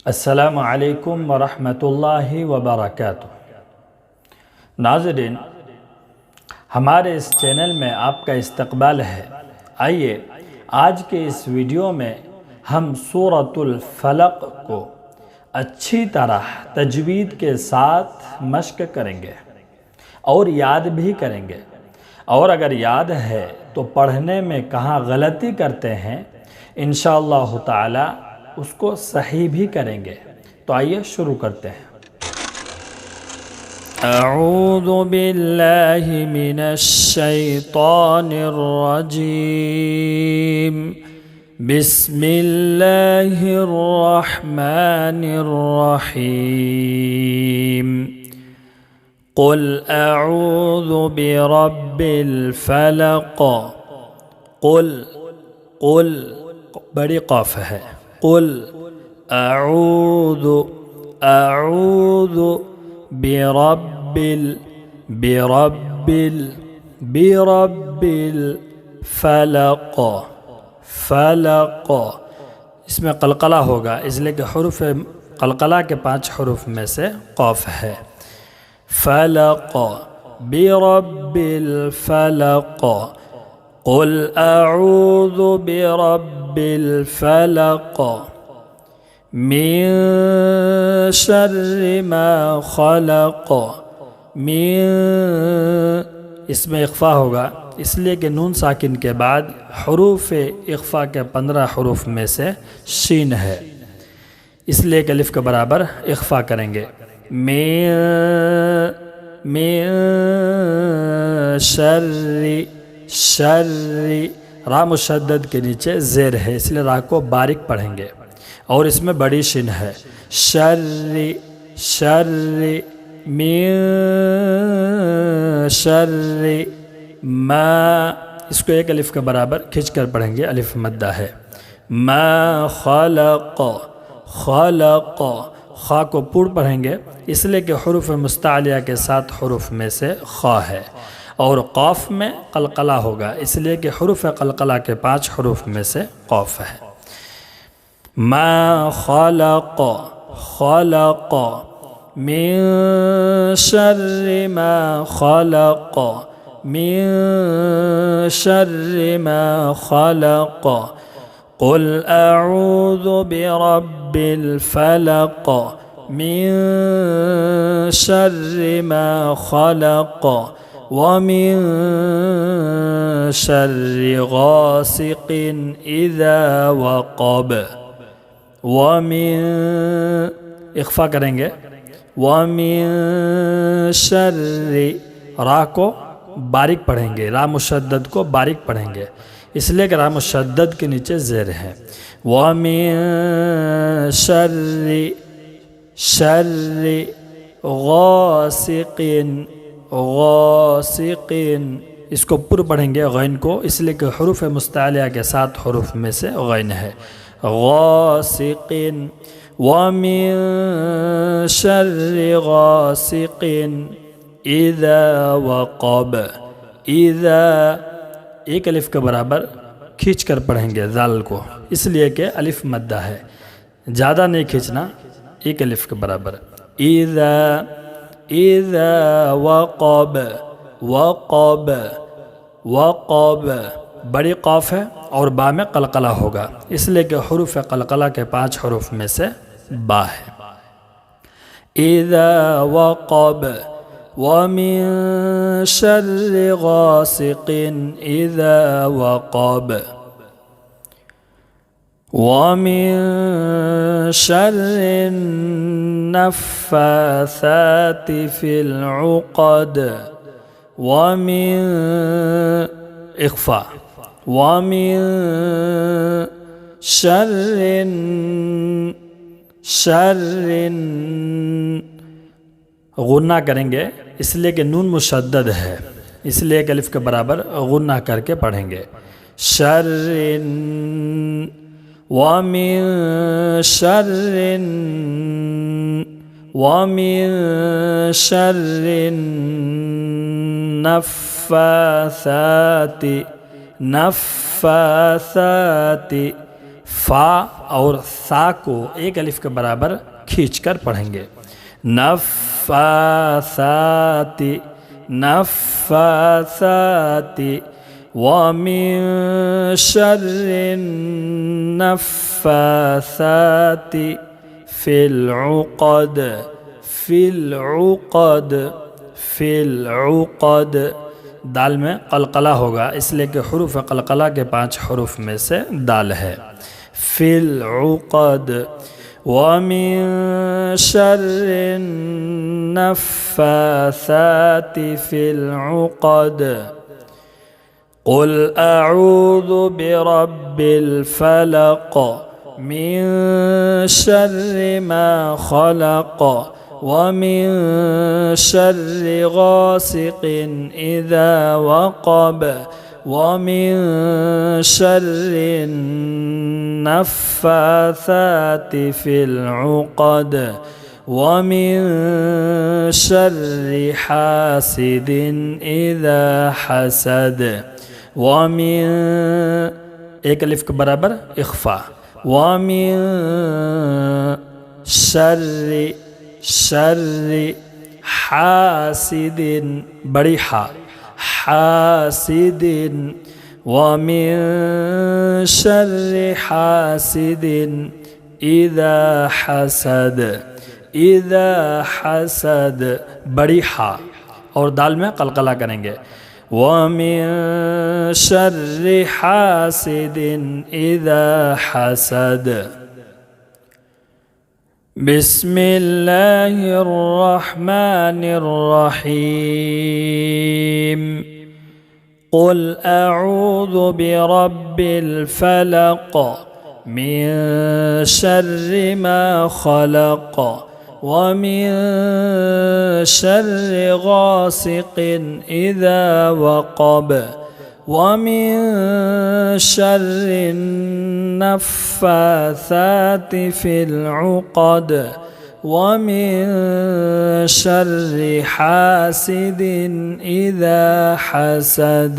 अस्सलामु अलैकुम वरहमतुल्लाहि वबरकातुह। नाज़रीन, हमारे इस चैनल में आपका इस्तकबाल है। आइए आज के इस वीडियो में हम सूरतुल फलक को अच्छी तरह तजवीद के साथ मश्क करेंगे और याद भी करेंगे, और अगर याद है तो पढ़ने में कहाँ गलती करते हैं इंशाअल्लाह ताला उसको सही भी करेंगे। तो आइए शुरू करते हैं। अऊज़ु बिल्लाहि मिनश शैतानिर रजीम। बिस्मिल्लाहिर रहमानिर रहीम। क़ुल अऊज़ु बिरब्बिल फलक़। क़ुल बड़ी क़ाफ है। क़ुल अऊज़ु बिरब्बिल फलक़। इसमें क़लक़ला होगा, इसलिए कि हुरूफ़ क़लक़ला के 5 हुरूफ़ में से क़ाफ है। फलक़ बिरब्बिल फलक़। क़ुल अऊज़ु बिरब्बिल फलक़ मिन शर्रि मा ख़लक़। इसमें इख्फ़ा होगा, इसलिए कि नून साकिन के बाद हुरूफ़ इख्फ़ा के 15 हुरूफ़ में से शीन है, इसलिए कि अलिफ़ के बराबर इख्फ़ा करेंगे। मिन शर्रि रा मुशद्दद के नीचे ज़ेर है, इसलिए रा को बारीक पढ़ेंगे, और इसमें बड़ी शिन है। शर्रि मिन शर्रि मा, इसको एक अलिफ़ के बराबर खींच कर पढ़ेंगे, अलिफ़ मद्दा है। मा खलक़ खा को पूर्ण पढ़ेंगे, इसलिए कि हुरूफ़ मुस्तालिया के 7 हुरूफ़ में से खा है, और क़ाफ में क़लक़ला होगा, इसलिए कि हुरूफ़ क़लक़ला के 5 हुरूफ़ में से क़ाफ है। मा खलक़ मिन शर्रि मा खलक़। मिन शर्रि मा खलक़। क़ुल अऊज़ु बिरब्बिल फलक़ मिन शर्रि मा खलक़ व मिन शर्रि गासिक़िन इज़ा वक़ब। व मिन इख्फ़ा करेंगे। व मिन शर्रि रा को बारीक पढ़ेंगे, रा मुशद्दद को बारीक पढ़ेंगे, इसलिए कि रा मुशद्दद के नीचे ज़ेर है। व मिन शर्रि गासिक़िन, इसको पूर्ण पढ़ेंगे गैन को, इसलिए कि हुरूफ़ मुस्तालिया के 7 हुरूफ़ में से गैन है। गासिक़िन व मिन शर्रि गासिक़िन इज़ा वक़ब। इज़ा एक अलिफ़ के बराबर खींच कर पढ़ेंगे ज़ाल को, इसलिए कि अलिफ़ मद्दा है, ज़्यादा नहीं खींचना, एक अलिफ़ के बराबर। इज़ा वक़ब बड़ी क़ाफ है, और बा में क़लक़ला होगा, इसलिए कि हुरूफ़ क़लक़ला के 5 हुरूफ़ में से बा है। इज़ा वक़ब व मिन शर्रि गासिक़िन इज़ा वक़ब। व मिन शर्रि नफ़्फ़ासाति फ़िल उक़द। व मिन इख्फ़ा। व मिन शर्रि गुन्ना करेंगे, इसलिए कि नून मुशद्दद है, इसलिए कि अलिफ़ के बराबर गुन्ना करके पढ़ेंगे। शर्रिन व मिन शर्रि नफ़्फ़ासाति फा और सा को एक अलिफ के बराबर खींचकर पढ़ेंगे। नफ़्फ़ासाति, नफ़्फ़ासाति, वमिन शर्रिन नफ़्फ़ासाति फिल उक़द, फिल उक़द, फिल उक़द। दाल में कलकला होगा इसलिए कि हुरूफ कलकला के 5 हुरूफ में से दाल है। फिल उक़द, वमिन शर्रिन नफ़्फ़ासाति फिल उक़द, क़ुल अऊज़ु बिरब्बिल फ़लक़ मिन शर्रि मा ख़लक़ वमिन शर्रि गासिक़िन इज़ा वक़ब वमिन शर्रि नफ़्फ़ासाति फिल उक़द वमिन शर्रि हासिदिन इज़ा हसद। वमिन एक अलिफ के बराबर इख़्फ़ा। वमिन शर्रि, शर्रि हासिदिन बड़ी हा, हासिदिन, वमिन शर्रि हासिदिन इज़ा हसद, इज़ा हसद बड़ी हा और दाल में कलकला करेंगे। वमिन शर्रि हासिदिन इज़ा हसद। बिस्मिल्लाहिर्रहमानिर्रहीम। क़ुल अऊज़ु बिरब्बिल फ़लक़ मिन शर्रि मा ख़लक़ वमिन शर्रि गासिक़िन इज़ा वक़ब वमिन शर्रि नफ़्फ़ासाति फिल उक़द वमिन शर्रि हासिदिन इज़ा हसद।